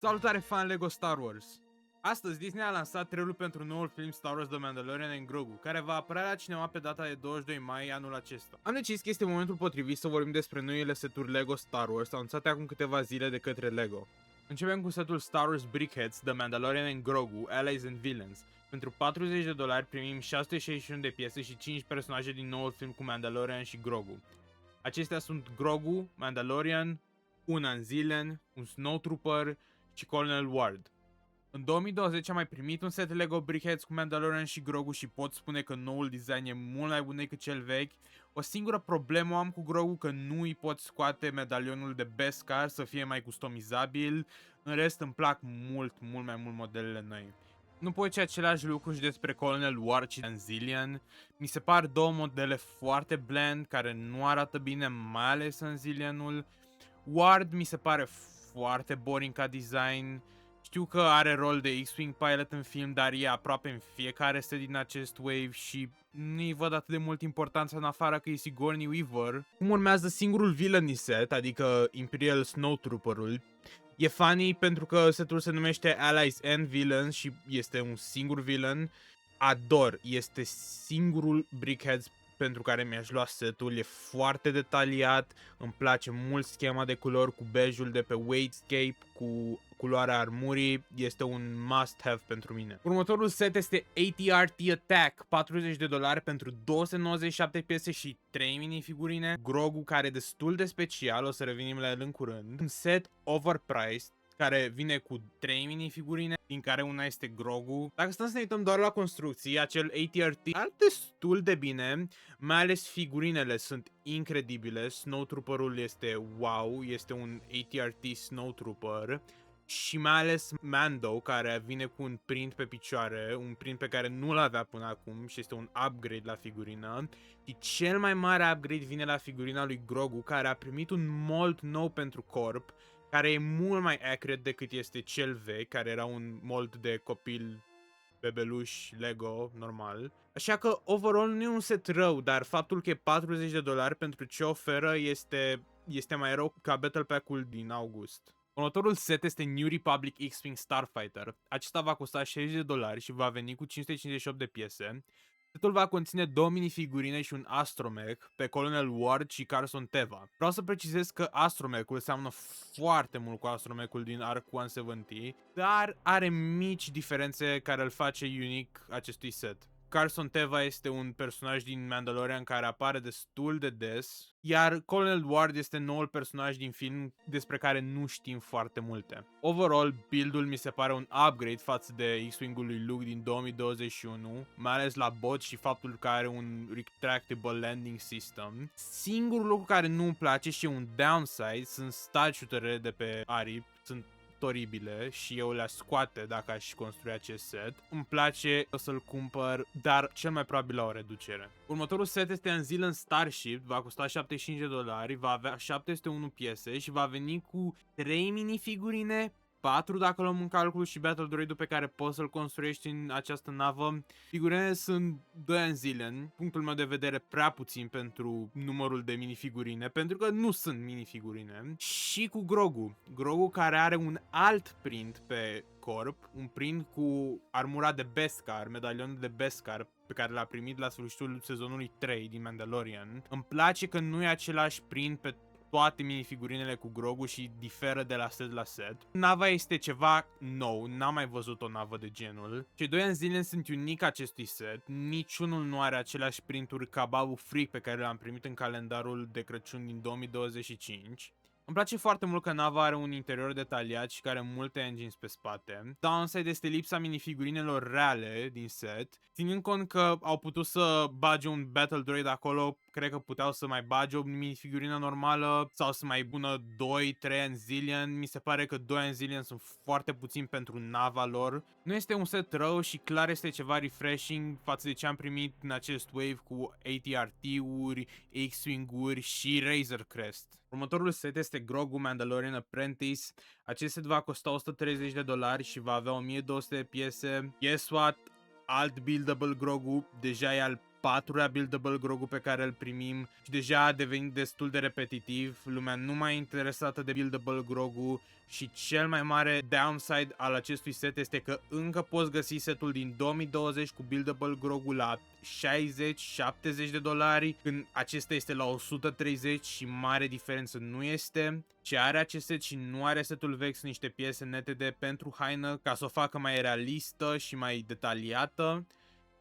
Salutare fan Lego Star Wars! Astăzi Disney a lansat trailerul pentru noul film Star Wars The Mandalorian and Grogu, care va apărea la cinema pe data de 22 mai anul acesta. Am decis că este momentul potrivit să vorbim despre noile seturi Lego Star Wars anunțate acum câteva zile de către Lego. Începem cu setul Star Wars Brickheads The Mandalorian and Grogu Allies and Villains. Pentru $40 primim 661 de piese și 5 personaje din noul film cu Mandalorian și Grogu. Acestea sunt Grogu, Mandalorian, un Anzilian, un Snowtrooper și Colonel Ward. În 2020 am mai primit un set Lego Brickheads cu Mandalorian și Grogu și pot spune că noul design e mult mai bun decât cel vechi. O singură problemă am cu Grogu, că nu îi pot scoate medalionul de Beskar să fie mai customizabil. În rest îmi plac mult mai mult modelele noi. Nu pot zice același lucru și despre Colonel Ward și Anzilian. Mi se par două modele foarte bland, care nu arată bine, mai ales Anzilianul. Ward mi se pare foarte boring ca design. Știu că are rol de X-Wing pilot în film, dar e aproape în fiecare set din acest wave și nu-i văd atât de mult importanță în afară că e Sigourney Weaver. Cum urmează singurul villain din set, adică Imperial Snowtrooper-ul. E funny pentru că setul se numește Allies and Villains și este un singur villain. Ador, este singurul Brickheads pentru care mi-aș lua setul, e foarte detaliat, îmi place mult schema de culori cu bejul de pe Wastegate, cu culoarea armurii, este un must-have pentru mine. Următorul set este AT-RT Attack, $40 pentru 297 piese și 3 minifigurine. Grogu, care e destul de special, o să revenim la el în curând. Un set overpriced, care vine cu 3 minifigurine, din care una este Grogu. Dacă stăm să ne uităm doar la construcții, acel AT-RT arată destul de bine, mai ales figurinele sunt incredibile. Snowtrooper-ul este wow, este un AT-RT Snowtrooper. Și mai ales Mando, care vine cu un print pe picioare, un print pe care nu-l avea până acum și este un upgrade la figurină. Și cel mai mare upgrade vine la figurina lui Grogu, care a primit un mold nou pentru corp, care e mult mai accurate decât este cel vechi, care era un mold de copil bebeluș Lego normal. Așa că overall nu e un set rău, dar faptul că e $40 pentru ce oferă este mai rău ca Battle Pack-ul din august. Următorul set este New Republic X-Wing Starfighter. Acesta va costa $60 și va veni cu 558 de piese. Setul va conține 2 minifigurine și un astromech pe Colonel Ward și Carson Teva. Vreau să precizez că astromechul seamănă foarte mult cu astromechul din Arc 170, dar are mici diferențe care îl face unic acestui set. Carson Teva este un personaj din Mandalorian care apare destul de des, iar Colonel Ward este noul personaj din film despre care nu știm foarte multe. Overall, build-ul mi se pare un upgrade față de X-Wing-ul lui Luke din 2021, mai ales la bot și faptul că are un retractable landing system. Singurul lucru care nu îmi place și e un downside sunt star shooter-ele de pe aripi, sunt oribile și eu le-aș scoate dacă aș construi acest set. Îmi place să-l cumpăr, dar cel mai probabil la o reducere. Următorul set este Anzilian Starship, va costa $75, va avea 701 piese și va veni cu 3 minifigurine, 4 dacă luăm în calcul și Battle Droid-ul pe care poți să-l construiești în această navă. Figurinele sunt 2 Anzilian, punctul meu de vedere prea puțin pentru numărul de minifigurine, pentru că nu sunt minifigurine. Și cu Grogu. Grogu care are un alt print pe corp, un print cu armura de Beskar, medalionul de Beskar pe care l-a primit la sfârșitul sezonului 3 din Mandalorian. Îmi place că nu e același print pe toate minifigurinele cu Grogu și diferă de la set la set. Nava este ceva nou, n-am mai văzut o navă de genul. Cei doi Anzilian sunt unic acestui set, niciunul nu are aceleași printuri ca Babu Frick pe care l-am primit în calendarul de Crăciun din 2025. Îmi place foarte mult că nava are un interior detaliat și care are multe engines pe spate. Downside este lipsa minifigurinelor reale din set. Ținând cont că au putut să bage un Battle Droid acolo, cred că puteau să mai bage o minifigurină normală sau să mai pună 2-3 Anzilian. Mi se pare că 2 Anzilian sunt foarte puțin pentru nava lor. Nu este un set rău și clar este ceva refreshing față de ce am primit în acest wave cu AT-RT-uri, X-Wing-uri și Razor Crest. Următorul set este Grogu Mandalorian Apprentice. Acest set va costa $130 și va avea 1200 de piese. Guess what? Alt buildable Grogu, deja e al 4-lea buildable Grogu pe care îl primim și deja a devenit destul de repetitiv, lumea nu mai e interesată de buildable Grogu și cel mai mare downside al acestui set este că încă poți găsi setul din 2020 cu buildable Grogu la 60-70 de dolari, când acesta este la 130 și mare diferență nu este. Ce are acest set și nu are setul vechi sunt niște piese netede pentru haină ca să o facă mai realistă și mai detaliată.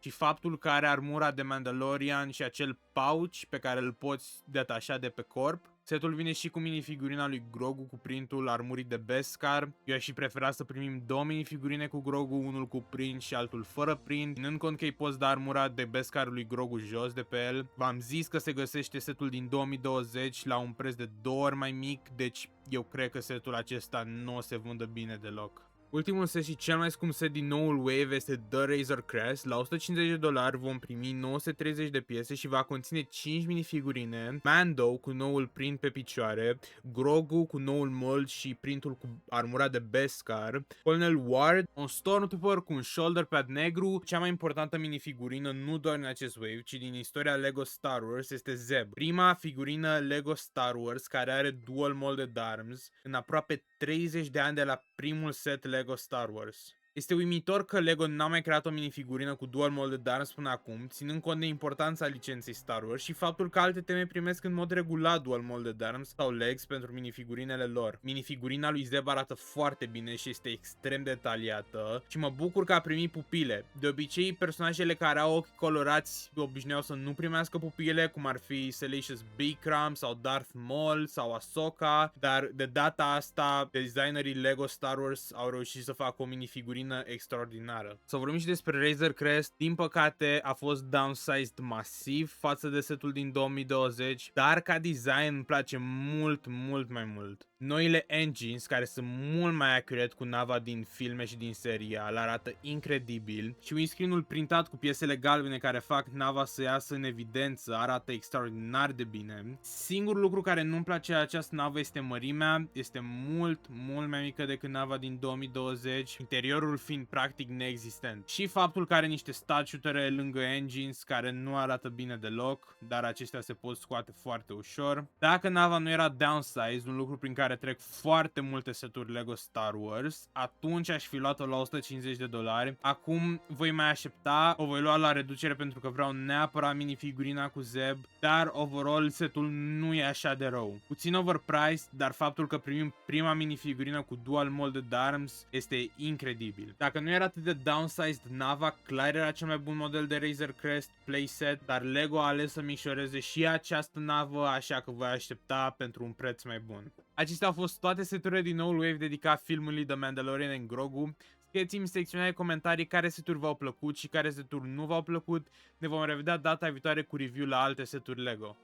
Și faptul că are armura de Mandalorian și acel pouch pe care îl poți detașa de pe corp. Setul vine și cu minifigurina lui Grogu cu printul armurii de Beskar. Eu aș și prefera să primim două minifigurine cu Grogu, unul cu print și altul fără print. Ținând cont că îi poți da armura de Beskar lui Grogu jos de pe el. V-am zis că se găsește setul din 2020 la un preț de 2 ori mai mic, deci eu cred că setul acesta nu o se vândă bine deloc. Ultimul set și cel mai scump set din noul Wave este The Razor Crest. La 150 de dolari vom primi 930 de piese și va conține 5 minifigurine, Mando cu noul print pe picioare, Grogu cu noul mold și printul cu armura de Beskar, Colonel Ward, un Stormtrooper cu un shoulder pad negru. Cea mai importantă minifigurină nu doar în acest Wave, ci din istoria Lego Star Wars este Zeb, prima figurină Lego Star Wars care are dual molded arms în aproape 30 de ani de la primul set Lego Star Wars. Este uimitor că Lego n-a mai creat o minifigurină cu dual molded arms până acum, ținând cont de importanța licenței Star Wars și faptul că alte teme primesc în mod regulat dual molded arms sau legs pentru minifigurinele lor. Minifigurina lui Zeb arată foarte bine și este extrem de detaliată și mă bucur că a primit pupile. De obicei, personajele care au ochi colorați obișnuiau să nu primească pupile, cum ar fi Salacious Bikram sau Darth Maul sau Ahsoka, dar de data asta designerii Lego Star Wars au reușit să facă o minifigurină extraordinară. Să vorbim și despre Razor Crest. Din păcate a fost downsized masiv față de setul din 2020, dar ca design îmi place mult mai mult. Noile engines, care sunt mult mai accurate cu nava din filme și din serial, arată incredibil și windscreen-ul printat cu piesele galbene care fac nava să iasă în evidență arată extraordinar de bine. Singurul lucru care nu-mi place la această navă este mărimea, este mult mai mică decât nava din 2020, interiorul fiind practic neexistent. Și faptul că are niște statutere lângă engines care nu arată bine deloc, dar acestea se pot scoate foarte ușor. Dacă nava nu era downsized, un lucru prin care trec foarte multe seturi Lego Star Wars, atunci aș fi luat-o la 150 de dolari. Acum voi mai aștepta, o voi lua la reducere pentru că vreau neapărat minifigurina cu Zeb, dar overall setul nu e așa de rău. Puțin overpriced, dar faptul că primim prima minifigurină cu dual molded arms este incredibil. Dacă nu era atât de downsized, nava clar era cel mai bun model de Razor Crest playset, dar Lego a ales să micșoreze și această navă, așa că voi aștepta pentru un preț mai bun. Acestea au fost toate seturile din noul Wave dedicat filmului The Mandalorian and Grogu. Scrieți-mi în secțiunea de comentarii care seturi v-au plăcut și care seturi nu v-au plăcut. Ne vom revedea data viitoare cu review la alte seturi Lego.